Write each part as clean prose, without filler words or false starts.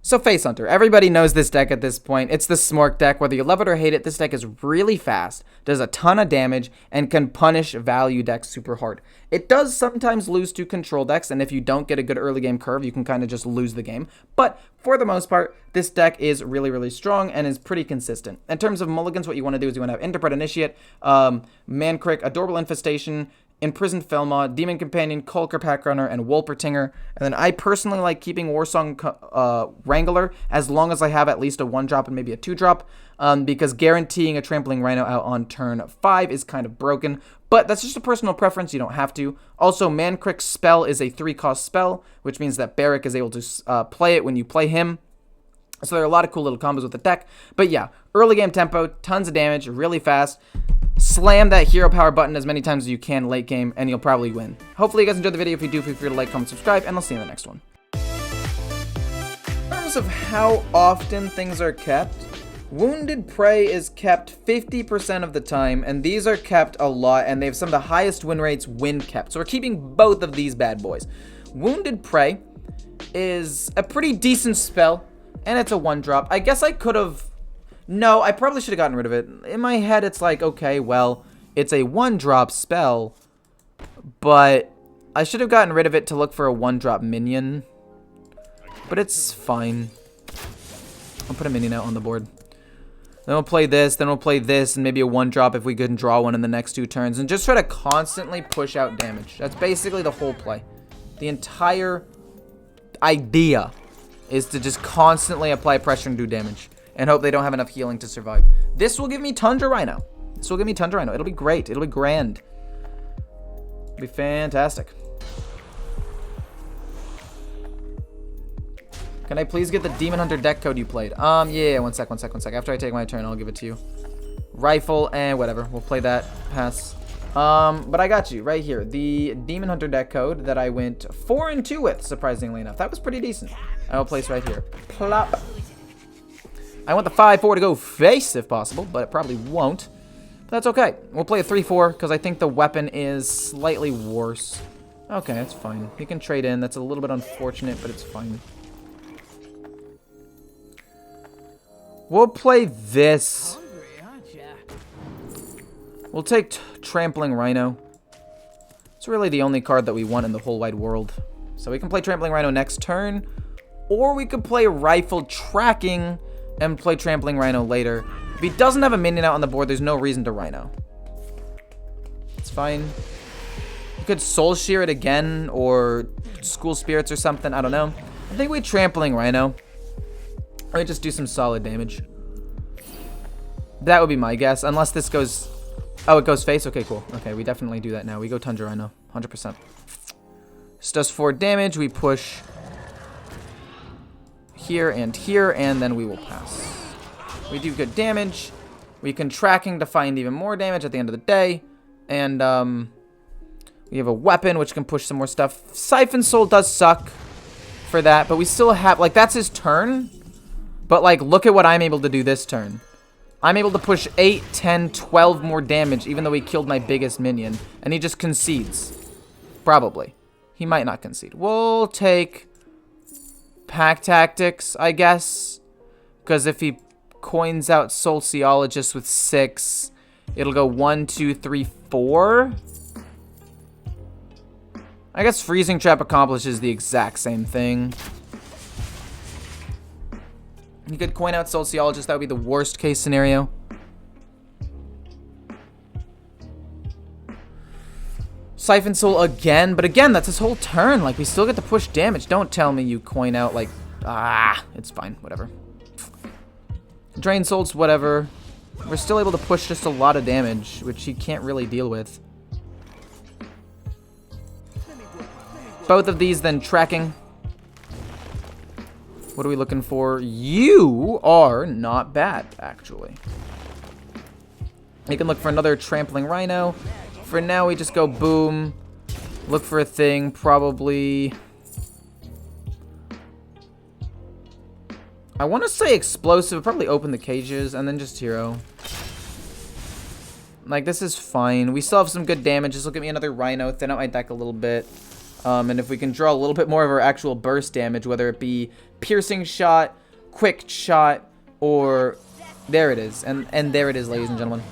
So Face Hunter, everybody knows this deck at this point. It's the SMORC deck. Whether you love it or hate it, this deck is really fast, does a ton of damage, and can punish value decks super hard. It does sometimes lose to control decks, and if you don't get a good early game curve, you can kind of just lose the game. But for the most part, this deck is really, really strong and is pretty consistent. In terms of mulligans, what you want to do is you want to have Interpret Initiate, Mancrick, Adorable Infestation, Imprisoned Felma, Demon Companion, Kulker Packrunner, and Wolpertinger. And then I personally like keeping Warsong Wrangler as long as I have at least a 1-drop and maybe a 2-drop, because guaranteeing a Trampling Rhino out on turn 5 is kind of broken. But that's just a personal preference. You don't have to. Also, Mancrick's spell is a 3-cost spell, which means that Barrick is able to play it when you play him. So there are a lot of cool little combos with the deck. But yeah, early game tempo, tons of damage, really fast. Slam that hero power button as many times as you can late game, and you'll probably win. Hopefully you guys enjoyed the video. If you do, feel free to like, comment, subscribe, and I'll see you in the next one. In terms of how often things are kept, Wounded Prey is kept 50% of the time, and these are kept a lot, and they have some of the highest win rates when kept. So we're keeping both of these bad boys. Wounded Prey is a pretty decent spell, and it's a 1-drop. I guess I could have... No, I probably should have gotten rid of it. In my head, it's like, okay, well, it's a 1-drop spell, but I should have gotten rid of it to look for a 1-drop minion. But it's fine. I'll put a minion out on the board. Then we'll play this, then we'll play this, and maybe a 1-drop if we couldn't draw one in the next 2 turns. And just try to constantly push out damage. That's basically the whole play. The entire idea is to just constantly apply pressure and do damage. And hope they don't have enough healing to survive. This will give me Tundra Rhino. This will give me Tundra Rhino. It'll be great. It'll be grand. It'll be fantastic. Can I please get the Demon Hunter deck code you played? Yeah, one sec. After I take my turn, I'll give it to you. Rifle and whatever. We'll play that. Pass. But I got you right here. The Demon Hunter deck code that I went 4-2 with, surprisingly enough. That was pretty decent. I will place right here. Plop. I want the 5-4 to go face if possible, but it probably won't. But that's okay. We'll play a 3-4 because I think the weapon is slightly worse. Okay, that's fine. You can trade in. That's a little bit unfortunate, but it's fine. We'll play this. We'll take Trampling Rhino. It's really the only card that we want in the whole wide world. So we can play Trampling Rhino next turn, or we could play Rifle Tracking and play Trampling Rhino later. If he doesn't have a minion out on the board, there's no reason to Rhino. It's fine. You could Soul Shear it again, or School Spirits or something. I don't know. I think we Trampling Rhino. Or we just do some solid damage. That would be my guess. Unless this goes... Oh, it goes face? Okay, cool. Okay, we definitely do that now. We go Tundra Rhino. 100%. This does 4 damage. We push... here, and then we will pass. We do good damage. We can Tracking to find even more damage at the end of the day. And, we have a weapon, which can push some more stuff. Siphon Soul does suck for that, but we still have, like, that's his turn. But, like, look at what I'm able to do this turn. I'm able to push 8, 10, 12 more damage, even though he killed my biggest minion. And he just concedes. Probably. He might not concede. We'll take... Pack Tactics, I guess, because if he coins out Sociologist with 6, it'll go 1, 2, 3, 4. I guess Freezing Trap accomplishes the exact same thing. You could coin out Sociologist, that would be the worst case scenario. Siphon Soul again, but again, that's his whole turn. Like, we still get to push damage. Don't tell me you coin out, like, it's fine, whatever. Drain Souls, whatever. We're still able to push just a lot of damage, which he can't really deal with. Both of these, then Tracking. What are we looking for? You are not bad, actually. You can look for another Trampling Rhino. For now, we just go boom. Look for a thing, probably... I want to say Explosive, probably open the cages, and then just Hero. Like, this is fine. We still have some good damage. Just look at me, another Rhino, thin out my deck a little bit. And if we can draw a little bit more of our actual burst damage, whether it be piercing shot, quick shot, or... There it is. And there it is, ladies and gentlemen.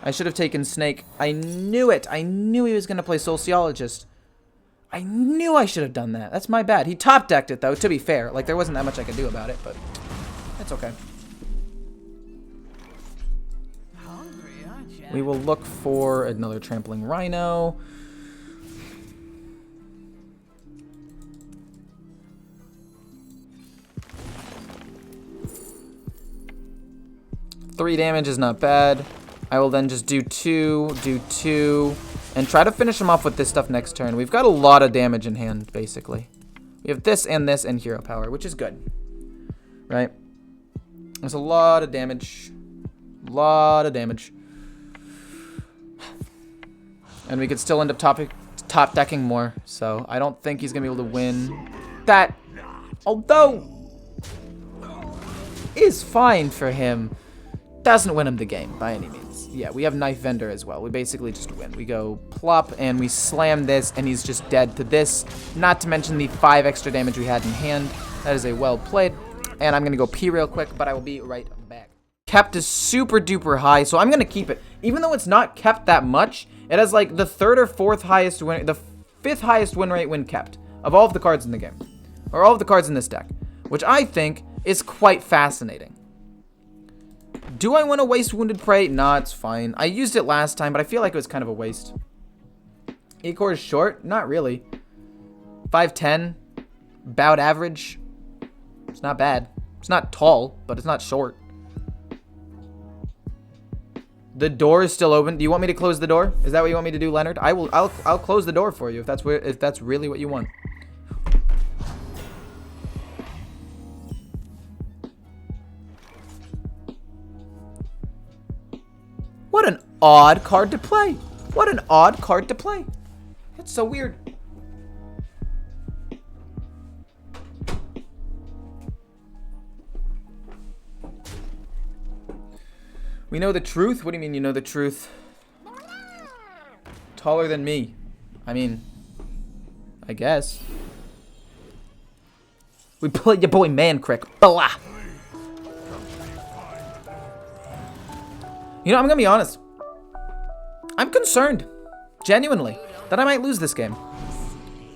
I should have taken Snake. I knew it. I knew he was going to play Sociologist. I knew I should have done that. That's my bad. He top-decked it, though, to be fair. Like, there wasn't that much I could do about it, but it's okay. We will look for another Trampling Rhino. Three damage is not bad. I will then just do two, and try to finish him off with this stuff next turn. We've got a lot of damage in hand, basically. We have this and hero power, which is good. Right? There's a lot of damage. And we could still end up top decking more. So I don't think he's going to be able to win that. Although is fine for him. Doesn't win him the game by any means. Yeah, we have Knife Vendor as well. We basically just win. We go plop and we slam this and he's just dead to this. Not to mention the 5 extra damage we had in hand. That is a well played. And I'm going to go pee real quick, but I will be right back. Kept is super duper high, so I'm going to keep it. Even though it's not kept that much, it has like the 3rd or 4th highest win, the 5th highest win rate when kept of all of the cards in the game. Or all of the cards in this deck. Which I think is quite fascinating. Do I want to waste Wounded Prey? Nah, it's fine. I used it last time, but I feel like it was kind of a waste. E-core is short? Not really. 5'10". About average. It's not bad. It's not tall, but it's not short. The door is still open. Do you want me to close the door? Is that what you want me to do, Leonard? I'll close the door for you if that's really what you want. What an odd card to play. What an odd card to play. That's so weird. We know the truth? What do you mean you know the truth? Taller than me. I mean, I guess. We played your boy Mancrick. Blah. You know, I'm gonna be honest. I'm concerned, genuinely, that I might lose this game.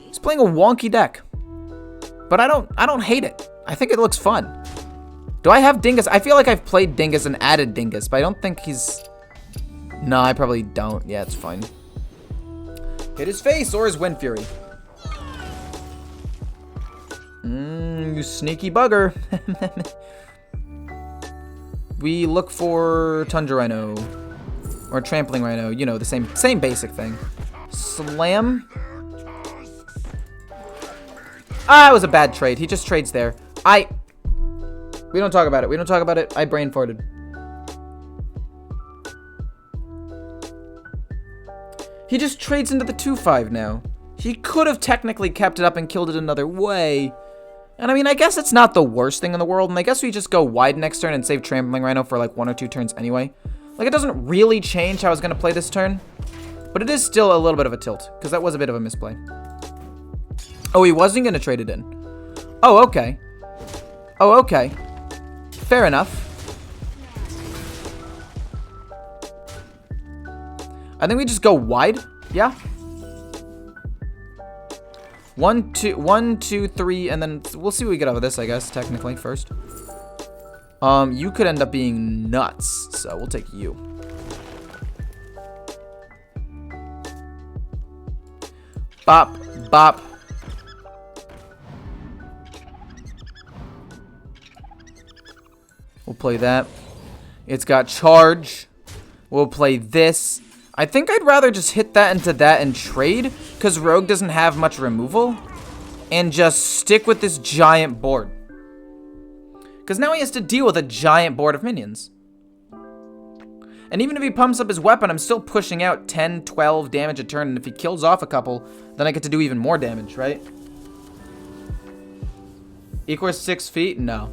He's playing a wonky deck, but I don't hate it. I think it looks fun. Do I have Dingus? I feel like I've played Dingus and added Dingus, but I don't think he's... No, I probably don't. Yeah, it's fine. Hit his face or his Wind Fury. You sneaky bugger. We look for Tundra Rhino. Or Trampling Rhino. You know, the same basic thing. Slam. Ah, it was a bad trade. He just trades there. We don't talk about it. We don't talk about it. I brain farted. He just trades into the 2/5 now. He could have technically kept it up and killed it another way. And I mean, I guess it's not the worst thing in the world. And I guess we just go wide next turn and save Trampling Rhino for like 1 or 2 turns anyway. Like, it doesn't really change how I was going to play this turn. But it is still a little bit of a tilt. Because that was a bit of a misplay. Oh, he wasn't going to trade it in. Oh, okay. Oh, okay. Fair enough. I think we just go wide. Yeah. 1, 2, 3, and then we'll see what we get out of this, I guess, technically, first. You could end up being nuts, so we'll take you. Bop, bop. We'll play that. It's got charge. We'll play this. I think I'd rather just hit that into that and trade, because Rogue doesn't have much removal, and just stick with this giant board. Because now he has to deal with a giant board of minions. And even if he pumps up his weapon, I'm still pushing out 10, 12 damage a turn, and if he kills off a couple, then I get to do even more damage, right? Equals 6 feet? No.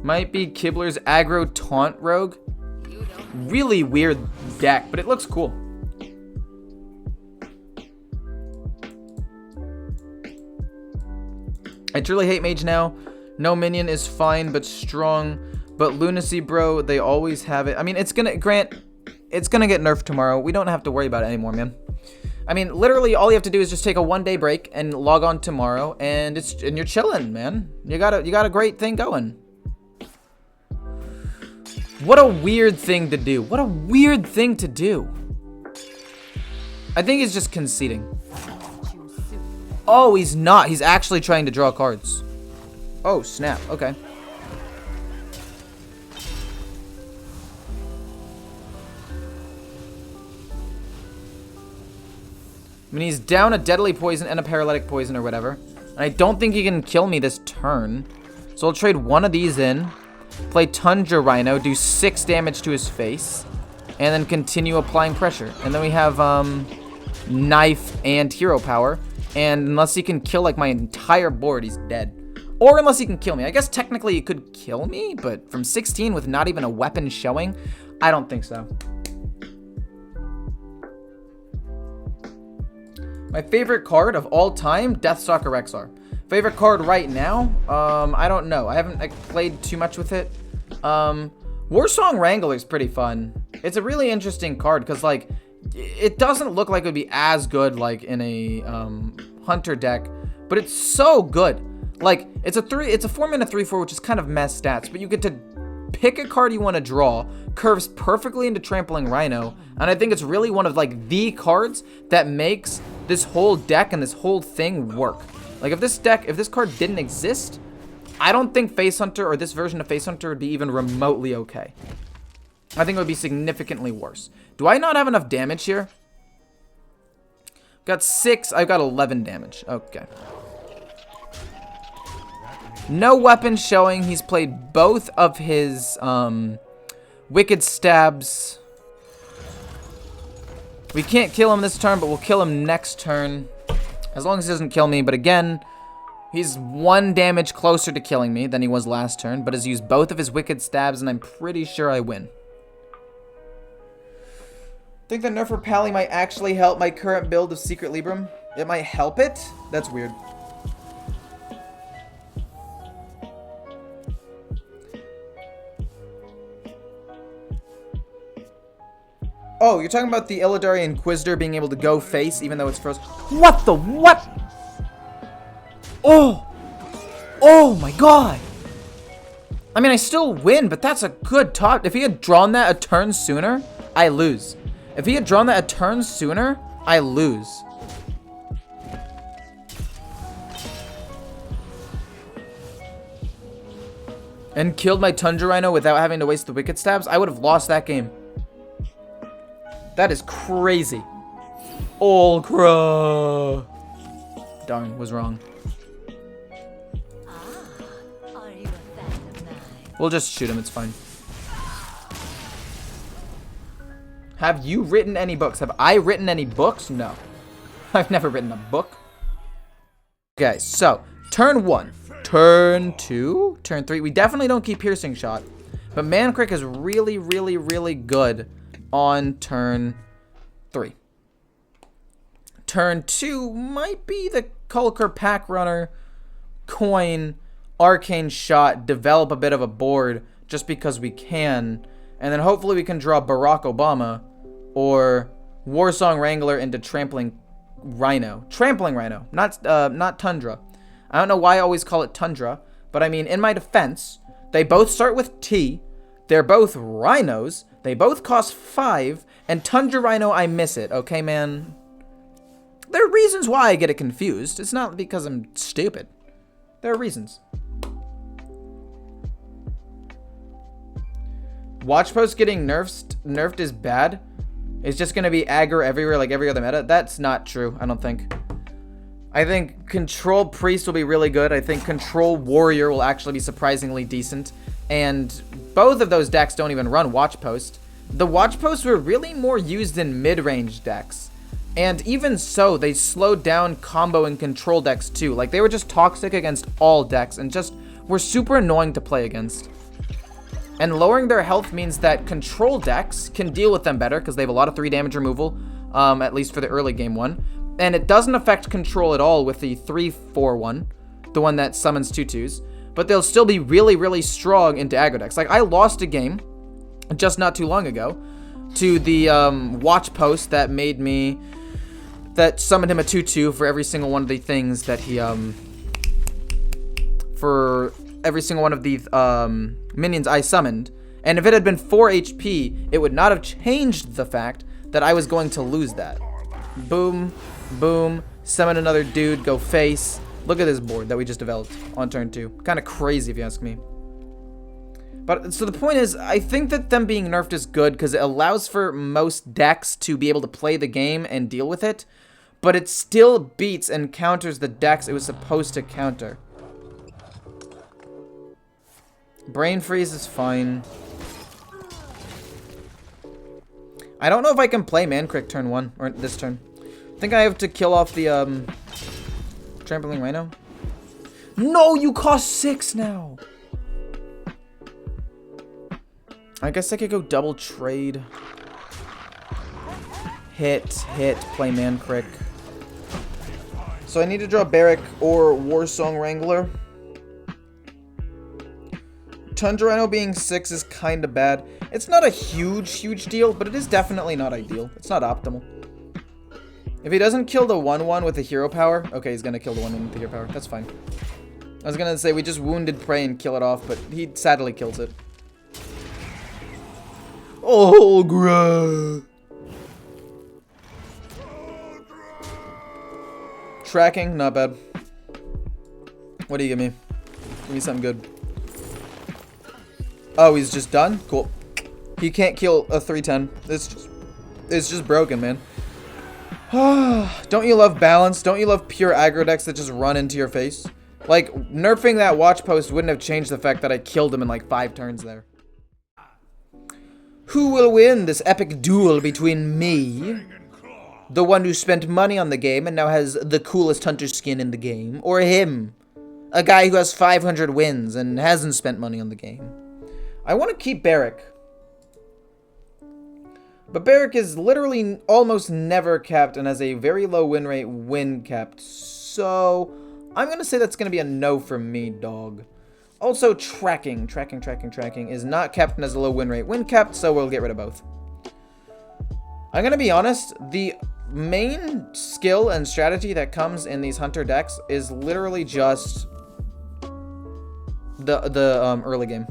Might be Kibler's aggro taunt rogue. Really weird deck, but it looks cool. I truly hate mage now. No minion is fine but strong. But lunacy, bro, they always have it. I mean, it's gonna get nerfed tomorrow. We don't have to worry about it anymore, man. I mean, literally, all you have to do is just take a 1-day break and log on tomorrow, and you're chilling, man. You got a great thing going. What a weird thing to do. What a weird thing to do. I think he's just conceding. Oh, he's not. He's actually trying to draw cards. Oh, snap. Okay. I mean, he's down a deadly poison and a paralytic poison or whatever. And I don't think he can kill me this turn. So I'll trade one of these in. Play Tundra Rhino, do 6 damage to his face. And then continue applying pressure. And then we have Knife and Hero Power. And unless he can kill like my entire board, he's dead. Or unless he can kill me. I guess technically he could kill me. But from 16 with not even a weapon showing, I don't think so. My favorite card of all time, Deathstalker Rexar. Favorite card right now? I don't know. I haven't played too much with it. Warsong Wrangler is pretty fun. It's a really interesting card because like it doesn't look like it would be as good like in a Hunter deck, but it's so good. Like it's a 4-mana 3/4, which is kind of mess stats, but you get to pick a card you want to draw, curves perfectly into Trampling Rhino, and I think it's really one of like the cards that makes this whole deck and this whole thing work. Like if this card didn't exist, I don't think Face Hunter or this version of Face Hunter would be even remotely okay. I think it would be significantly worse. Do I not have enough damage here? Got 6, I've got 11 damage. Okay. No weapon showing. He's played both of his Wicked Stabs. We can't kill him this turn, but we'll kill him next turn. As long as he doesn't kill me. But again, he's 1 damage closer to killing me than he was last turn. But has used both of his Wicked Stabs, and I'm pretty sure I win. Think the nerf for Pally might actually help my current build of Secret Libram? It might help it? That's weird. Oh, you're talking about the Illidari Inquisitor being able to go face even though it's frozen. What the what? Oh! Oh my god! I mean, I still win, but that's a good top. If he had drawn that a turn sooner, I lose. If he had drawn that a turn sooner, I lose. And killed my Tundra Rhino without having to waste the Wicked Stabs, I would have lost that game. That is crazy. Ulcra. Darn, was wrong. We'll just shoot him, it's fine. Have you written any books? Have I written any books? No. I've never written a book. Okay, so, turn 1. Turn 2? Turn 3? We definitely don't keep Piercing Shot. But Mancrick is really, really, really good on turn 3. Turn 2 might be the Kulker Pack Runner, Coin, Arcane Shot, develop a bit of a board just because we can, and then hopefully we can draw Barack Obama or Warsong Wrangler into Trampling Rhino. Trampling Rhino, not Tundra. I don't know why I always call it Tundra, but I mean, in my defense, they both start with T, they're both Rhinos, they both cost 5, and Tundra Rhino, I miss it, okay, man? There are reasons why I get it confused. It's not because I'm stupid. There are reasons. Watch Post getting nerfed is bad. It's just going to be aggro everywhere like every other meta. That's not true, I don't think. I think Control Priest will be really good. I think Control Warrior will actually be surprisingly decent. And both of those decks don't even run Watch Post. The Watch Posts were really more used in mid-range decks. And even so, they slowed down combo and control decks too. Like, they were just toxic against all decks and just were super annoying to play against. And lowering their health means that control decks can deal with them better because they have a lot of 3 damage removal, at least for the early game one. And it doesn't affect control at all with the 3/4 one. the one that summons 2/2s, but they'll still be really, really strong into aggro decks. Like, I lost a game just not too long ago to the watch post that summoned him a 2/2 for every single one of the things that he for every single one of the minions I summoned. And if it had been 4 HP, it would not have changed the fact that I was going to lose that. Boom, boom, summon another dude, go face. Look at this board that we just developed on turn 2. Kind of crazy if you ask me. But, so the point is, I think that them being nerfed is good because it allows for most decks to be able to play the game and deal with it. But it still beats and counters the decks it was supposed to counter. Brain freeze is fine. I don't know if I can play Mancrypt turn 1, or this turn. I think I have to kill off the, Trampling Rhino. No, you cost 6 now! I guess I could go double trade. Hit, play Mancrypt. So I need to draw Barrick or Warsong Wrangler. Tundra Rhino being 6 is kind of bad. It's not a huge deal, but it is definitely not ideal. It's not optimal. If he doesn't kill the 1/1 with the hero power, okay, he's gonna kill the 1/1 with the hero power. That's fine. I was gonna say we just wounded prey and kill it off, but he sadly kills it. Oh, bruh. Tracking, not bad. What do you give me? Give me something good. Oh, he's just done? Cool. He can't kill a 3/10. It's just broken, man. Don't you love balance? Don't you love pure aggro decks that just run into your face? Like, nerfing that watch post wouldn't have changed the fact that I killed him in like 5 turns there. Who will win this epic duel between me, the one who spent money on the game and now has the coolest hunter skin in the game, or him, a guy who has 500 wins and hasn't spent money on the game? I want to keep Barrick. But Barrick is literally almost never capped and has a very low win rate when capped. So I'm going to say that's going to be a no from me, dog. Also, tracking is not capped and has a low win rate when capped, so we'll get rid of both. I'm going to be honest, the main skill and strategy that comes in these hunter decks is literally just the early game.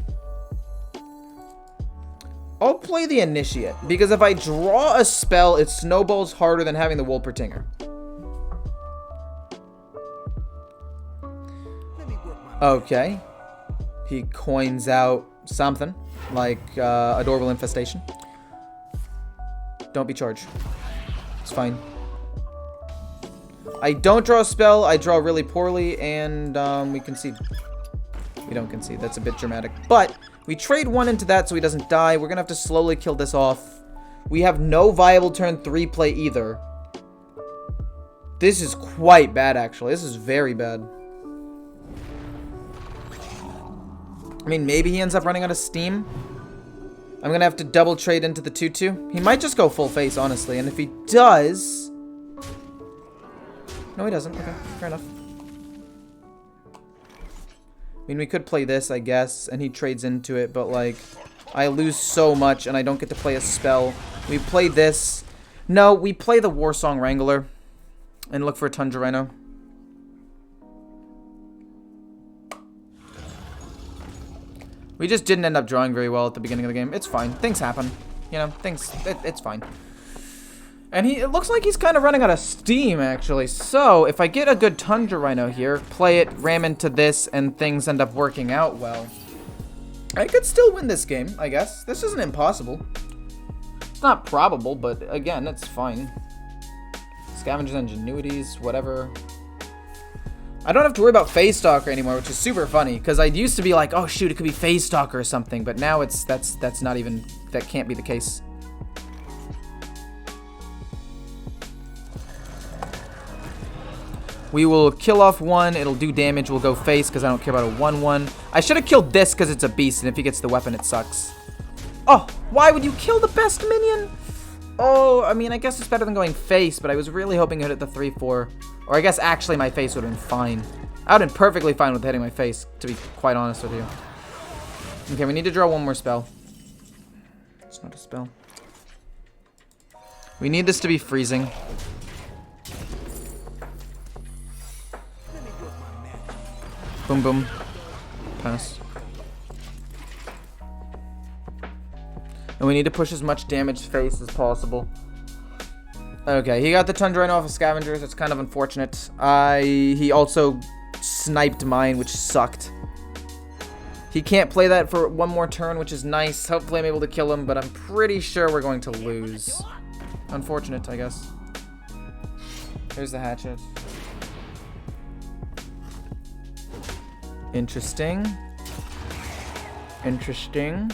I'll play the Initiate, because if I draw a spell, it snowballs harder than having the Wolpertinger. Okay. He coins out something, like Adorable Infestation. Don't be charged. It's fine. I don't draw a spell, I draw really poorly, and we concede. We don't concede, that's a bit dramatic. But we trade 1 into that so he doesn't die. We're gonna have to slowly kill this off. We have no viable turn 3 play either. This is quite bad, actually. This is very bad. I mean, maybe he ends up running out of steam. I'm gonna have to double trade into the 2/2. He might just go full face, honestly. And if he does... No, he doesn't. Okay, fair enough. I mean, we could play this, I guess, and he trades into it, but, like, I lose so much, and I don't get to play a spell. We play this. No, we play the Warsong Wrangler and look for a Tundra Rhino. We just didn't end up drawing very well at the beginning of the game. It's fine. Things happen. You know, it's fine. And it looks like he's kind of running out of steam, actually. So, if I get a good Tundra Rhino here, play it, ram into this, and things end up working out well, I could still win this game, I guess. This isn't impossible. It's not probable, but again, it's fine. Scavenger's Ingenuities, whatever. I don't have to worry about Phase Stalker anymore, which is super funny, because I used to be like, oh shoot, it could be Phase Stalker or something, but now that's not even, that can't be the case. We will kill off 1, it'll do damage, we'll go face because I don't care about a 1/1. I should have killed this because it's a beast, and if he gets the weapon, it sucks. Oh, why would you kill the best minion? Oh, I mean, I guess it's better than going face, but I was really hoping to hit the 3/4. Or I guess actually my face would have been fine. I would have been perfectly fine with hitting my face, to be quite honest with you. Okay, we need to draw one more spell. It's not a spell. We need this to be freezing. Boom, boom. Pass. And we need to push as much damaged face as possible. Okay, he got the Tundra off of Scavengers. It's kind of unfortunate. He also sniped mine, which sucked. He can't play that for one more turn, which is nice. Hopefully I'm able to kill him, but I'm pretty sure we're going to lose. Unfortunate, I guess. Here's the hatchet. Interesting. Interesting.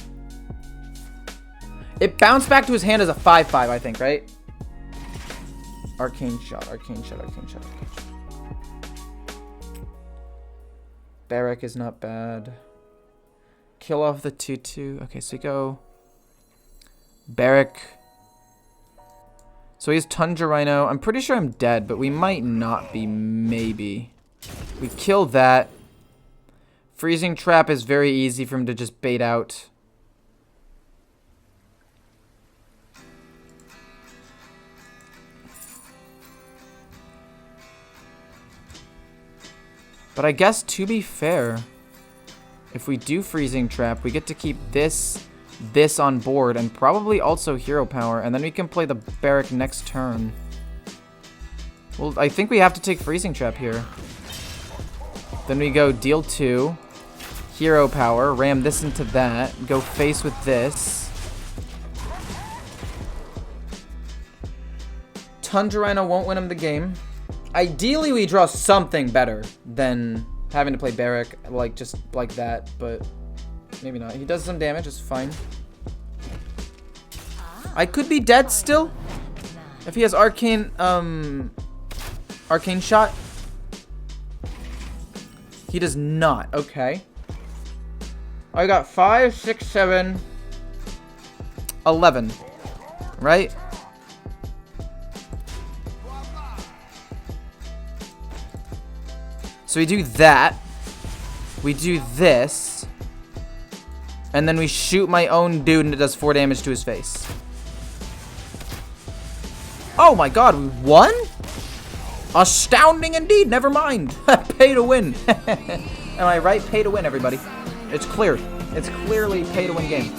It bounced back to his hand as a 5/5, I think, right? Arcane shot, arcane shot, arcane shot, arcane shot. Barrack is not bad. Kill off the 2/2. Okay, so we go Barrack. So he has Tundra Rhino. I'm pretty sure I'm dead, but we might not be, maybe. We kill that. Freezing Trap is very easy for him to just bait out. But I guess, to be fair, if we do Freezing Trap, we get to keep this on board, and probably also Hero Power, and then we can play the Barrack next turn. Well, I think we have to take Freezing Trap here. Then we go deal 2, Hero Power, ram this into that, go face with this. Tundra Rhino won't win him the game. Ideally, we draw something better than having to play Barrack, like, just like that, but maybe not. He does some damage, it's fine. I could be dead still. If he has arcane shot. He does not, okay. I got 5, 6, 7, 11, right? So we do that. We do this. And then we shoot my own dude and it does 4 damage to his face. Oh my god, we won? Astounding indeed, never mind. Pay to win. Am I right? Pay to win, everybody. It's clear. It's clearly pay to win game.